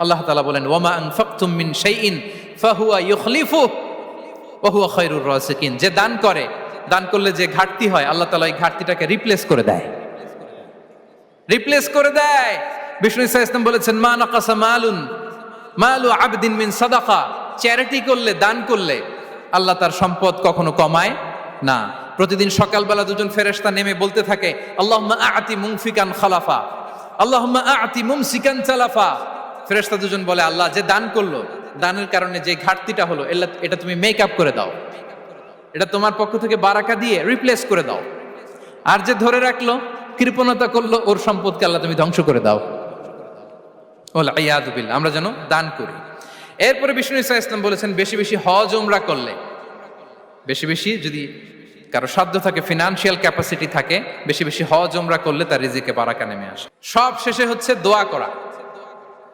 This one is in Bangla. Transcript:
আল্লাহ তাআলা বলেন ওয়ামা আনফাকতুম মিন শাইইন ফাহুয়া ইউখলিফুহু ওয়া হুয়া খায়রুর রাসিকিন। যে দান করে, দান করলে যে ঘাটতি হয় আল্লাহ তাআলা এই ঘাটতিটাকে রিপ্লেস করে দেয়, রিপ্লেস করে দেয়। বিষ্ণু ইসা ইসলাম বলেছেন মা নাকাসা মালু আবদিন মিন সাদাকা। চ্যারিটি করলে, দান করলে আল্লাহ তার সম্পদ কখনো কমায় না। প্রতিদিন সকালবেলা দুজন ফেরেশতা নেমে বলতে থাকে আল্লাহুম্মা আ'তি মুনফিকান খালাফা, আল্লাহুম্মা আ'তি মুমসিকান চালাফা। ফেরেশতা দুজন বলে আল্লাহ, যে দান করলো, দানের কারণে যে ঘাটতিটা হলো এটা তুমি মেক আপ করে দাও, এটা তোমার পক্ষ থেকে বারাকা দিয়ে রিপ্লেস করে দাও। আর যে ধরে রাখলো, কৃপণতা করলো, ওর সম্পদকে আল্লাহ তুমি ধ্বংস করে দাও। ওয়াল ইয়াদু বিল্লাহ। আমরা যেন দান করি। এরপরে বিষ্ণু ইসা ইসলাম বলেছেন বেশি বেশি হজ উমরা করলে, বেশি বেশি যদি কারো সাধ্য থাকে, ফিনান্সিয়াল ক্যাপাসিটি থাকে, বেশি বেশি হজ উমরা করলে তার রিজিকে বারাকা নেমে আসে। সব শেষে হচ্ছে দোয়া করা।